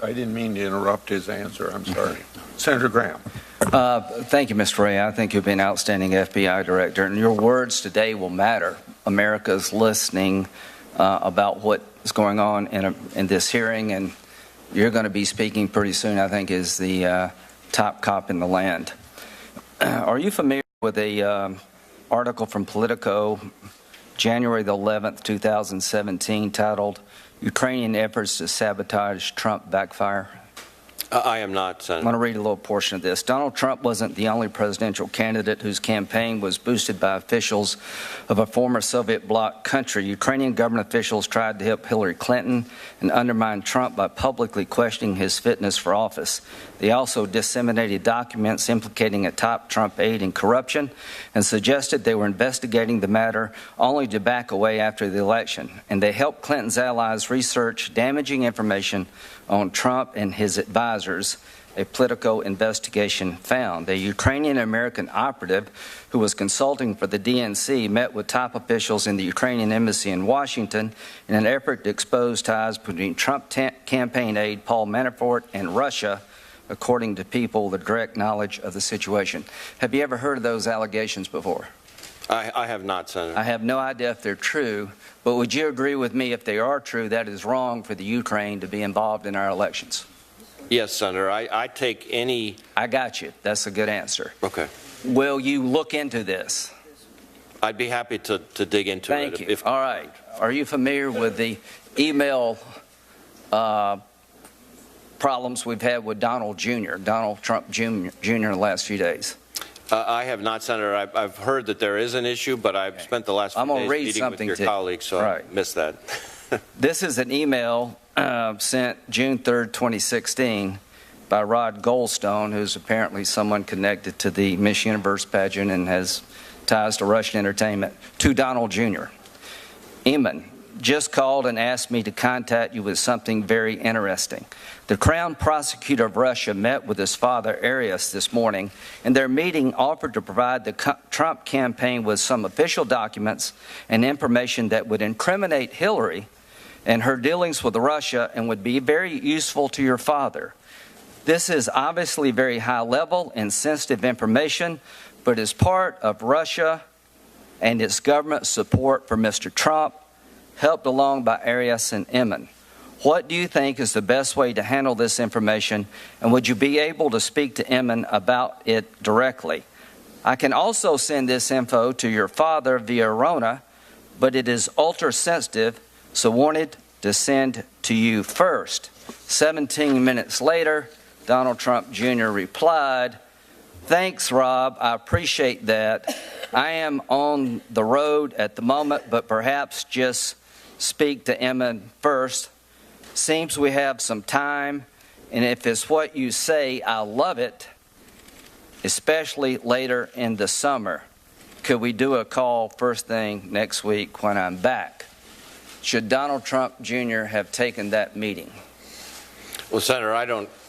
I didn't mean to interrupt his answer. I'm sorry. Senator Graham. Thank you, Mr. Wray. I think you've been an outstanding FBI director, and your words today will matter. America's listening about what is going on in this hearing, and you're going to be speaking pretty soon, I think, as the top cop in the land. Are you familiar with a article from Politico, January the 11th, 2017, titled "Ukrainian Efforts to Sabotage Trump Backfire"? I am not, Senator. I'm going to read a little portion of this. Donald Trump wasn't the only presidential candidate whose campaign was boosted by officials of a former Soviet bloc country. Ukrainian government officials tried to help Hillary Clinton and undermine Trump by publicly questioning his fitness for office. They also disseminated documents implicating a top Trump aide in corruption and suggested they were investigating the matter only to back away after the election. And they helped Clinton's allies research damaging information on Trump and his advisors, a Politico investigation found. A Ukrainian-American operative who was consulting for the DNC met with top officials in the Ukrainian embassy in Washington in an effort to expose ties between Trump campaign aide Paul Manafort and Russia, according to people with direct knowledge of the situation. Have you ever heard of those allegations before? I have not, Senator. I have no idea if they're true, but would you agree with me if they are true, that is wrong for the Ukraine to be involved in our elections? Yes, Senator. I take any... I got you. That's a good answer. Okay. Will you look into this? I'd be happy to dig into it. Thank you. All right. Are you familiar with the email problems we've had with Donald Trump Jr. in the last few days? I have not, Senator. I've heard that there is an issue, but I've spent the last few days meeting with your colleagues, so I missed that. This is an email sent June 3rd, 2016 by Rod Goldstone, who's apparently someone connected to the Miss Universe pageant and has ties to Russian entertainment, to Donald Jr. Eamon just called and asked me to contact you with something very interesting. The Crown Prosecutor of Russia met with his father, Arias, this morning, and their meeting offered to provide the Trump campaign with some official documents and information that would incriminate Hillary and her dealings with Russia and would be very useful to your father. This is obviously very high-level and sensitive information, but is part of Russia and its government support for Mr. Trump, helped along by Arias and Eamon. What do you think is the best way to handle this information, and would you be able to speak to Eamon about it directly? I can also send this info to your father via Rona, but it is ultra-sensitive, so wanted to send to you first. 17 minutes later, Donald Trump Jr. replied, "Thanks, Rob. I appreciate that. I am on the road at the moment, but perhaps just speak to Eamon first. Seems we have some time, and if it's what you say, I love it, especially later in the summer. Could we do a call first thing next week when I'm back?" Should Donald Trump Jr. have taken that meeting? Well, Senator,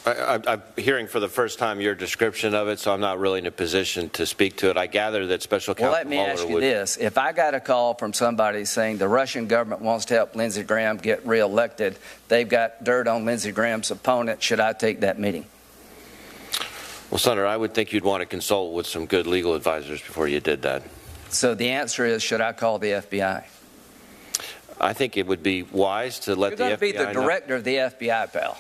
I'm hearing for the first time your description of it, so I'm not really in a position to speak to it. I gather that Special Counsel Well, let me ask you this. If I got a call from somebody saying the Russian government wants to help Lindsey Graham get reelected, they've got dirt on Lindsey Graham's opponent, should I take that meeting? Well, Senator, I would think you'd want to consult with some good legal advisors before you did that. So the answer is, should I call the FBI? I think it would be wise to let the FBI know. You're going to be the director of the FBI, pal.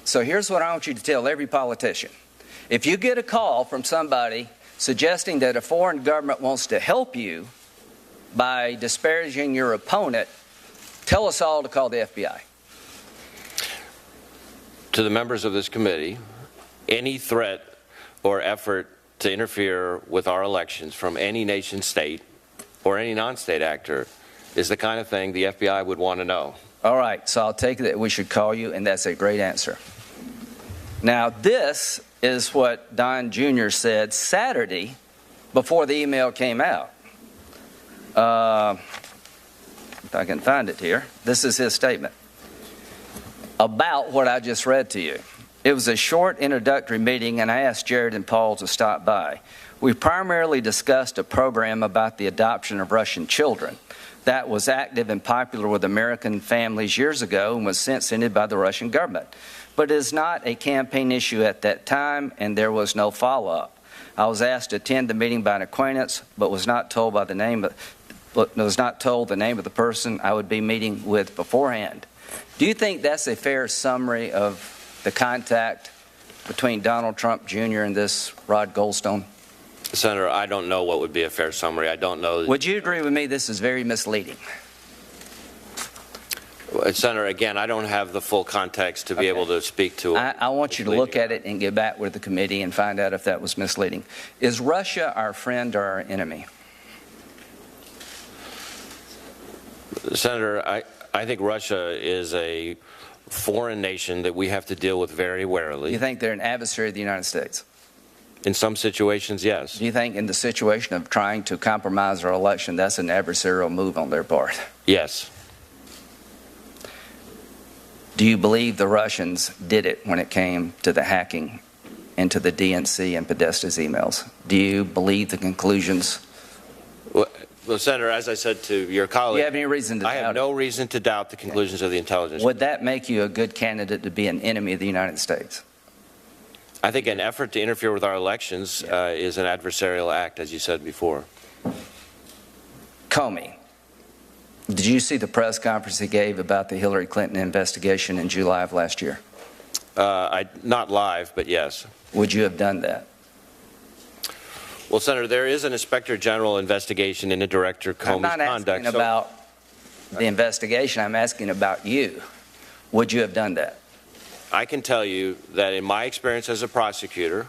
So here's what I want you to tell every politician. If you get a call from somebody suggesting that a foreign government wants to help you by disparaging your opponent, tell us all to call the FBI. To the members of this committee, any threat or effort to interfere with our elections from any nation state or any non-state actor is the kind of thing the FBI would want to know. All right, so I'll take it that we should call you, and that's a great answer. Now, this is what Don Jr. said Saturday before the email came out. If I can find it here. This is his statement about what I just read to you. It was a short introductory meeting, and I asked Jared and Paul to stop by. We primarily discussed a program about the adoption of Russian children. that was active and popular with American families years ago and was since ended by the Russian government. But it is not a campaign issue at that time, and there was no follow-up. I was asked to attend the meeting by an acquaintance, but was not told the name of the person I would be meeting with beforehand. Do you think that's a fair summary of the contact between Donald Trump Jr. and this Rod Goldstone? Senator, I don't know what would be a fair summary. I don't know. Would you agree with me this is very misleading? Senator, again, I don't have the full context to be able to speak to it. I want you to look at it and get back with the committee and find out if that was misleading. Is Russia our friend or our enemy? Senator, I think Russia is a foreign nation that we have to deal with very warily. You think they're an adversary of the United States? In some situations, yes. Do you think in the situation of trying to compromise our election, that's an adversarial move on their part? Yes. Do you believe the Russians did it when it came to the hacking into the DNC and Podesta's emails? Do you believe the conclusions? Well, Senator, as I said to your colleague, Do you have any reason to doubt I have no reason to doubt the conclusions of the intelligence. Would that make you a good candidate to be an enemy of the United States? I think an effort to interfere with our elections is an adversarial act, as you said before. Comey, did you see the press conference he gave about the Hillary Clinton investigation in July of last year? Not live, but yes. Would you have done that? Well, Senator, there is an Inspector General investigation into Director Comey's I'm not conduct. asking about the investigation. I'm asking about you. Would you have done that? I can tell you that in my experience as a prosecutor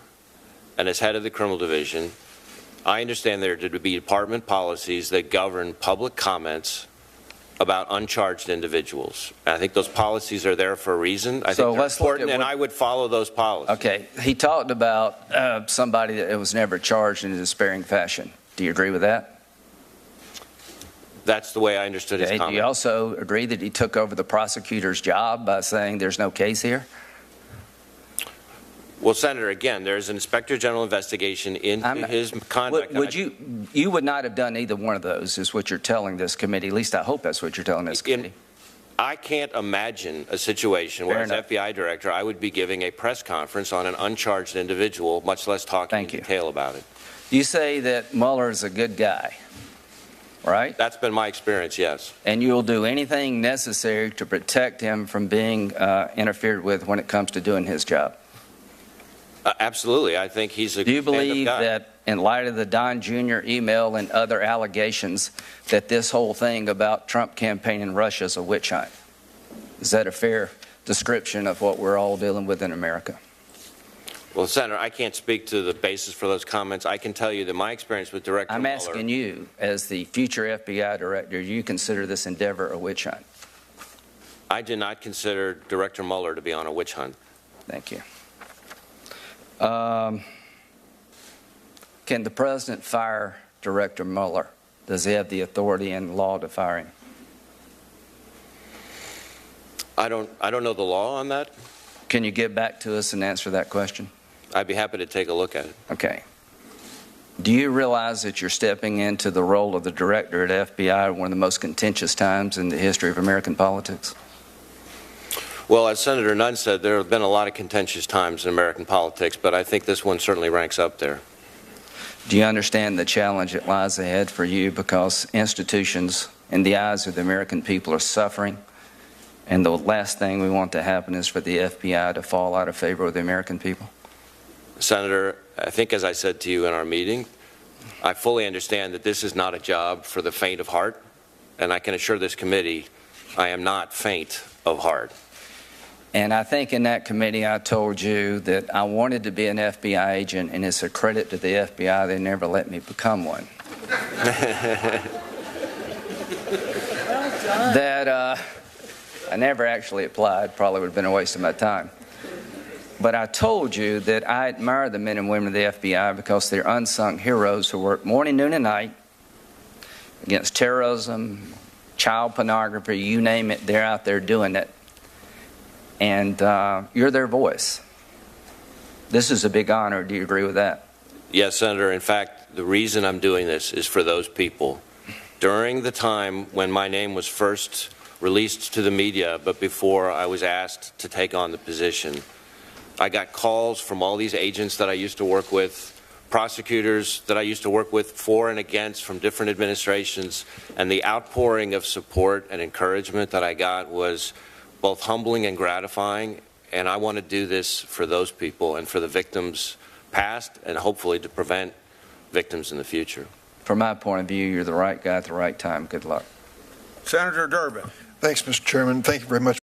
and as head of the criminal division, I understand there to be department policies that govern public comments about uncharged individuals. And I think those policies are there for a reason. I think they're important, and I would follow those policies. Okay. He talked about somebody that was never charged in a despairing fashion. Do you agree with that? That's the way I understood his Okay. comment. Do you also agree that he took over the prosecutor's job by saying there's no case here? Well, Senator, again, there's an Inspector General investigation into his conduct. You would not have done either one of those, is what you're telling this committee. At least I hope that's what you're telling this committee. I can't imagine a situation where, as FBI director, I would be giving a press conference on an uncharged individual, much less talking in detail about it. You say that Mueller is a good guy, right? That's been my experience, yes. And you'll do anything necessary to protect him from being interfered with when it comes to doing his job? Absolutely. I think he's a Do you stand-up believe guy. that in light of the Don Jr. email and other allegations that this whole thing about Trump campaign in Russia is a witch hunt? Is that a fair description of what we're all dealing with in America? Well, Senator, I can't speak to the basis for those comments. I can tell you that my experience with Director I'm Mueller... asking you, as the future FBI director, do you consider this endeavor a witch hunt? I do not consider Director Mueller to be on a witch hunt. Thank you. Can the president fire Director Mueller? Does he have the authority and law to fire him? I don't know the law on that. Can you get back to us and answer that question? I'd be happy to take a look at it. Okay. Do you realize that you're stepping into the role of the director at FBI at one of the most contentious times in the history of American politics? Well, as Senator Nunn said, there have been a lot of contentious times in American politics, but I think this one certainly ranks up there. Do you understand the challenge that lies ahead for you, because institutions in the eyes of the American people are suffering, and the last thing we want to happen is for the FBI to fall out of favor with the American people? Senator, I think as I said to you in our meeting, I fully understand that this is not a job for the faint of heart, and I can assure this committee I am not faint of heart. And I think in that committee I told you that I wanted to be an FBI agent, and it's a credit to the FBI they never let me become one. That I never actually applied, probably would have been a waste of my time. But I told you that I admire the men and women of the FBI because they're unsung heroes who work morning, noon, and night against terrorism, child pornography, you name it, they're out there doing it. And you're their voice. This is a big honor. Do you agree with that? Yes, Senator. In fact, the reason I'm doing this is for those people during the time when my name was first released to the media, but before I was asked to take on the position. I got calls from all these agents that I used to work with, prosecutors that I used to work with for and against from different administrations, and the outpouring of support and encouragement that I got was both humbling and gratifying, and I want to do this for those people and for the victims past and hopefully to prevent victims in the future. From my point of view, you're the right guy at the right time. Good luck. Senator Durbin. Thanks, Mr. Chairman. Thank you very much.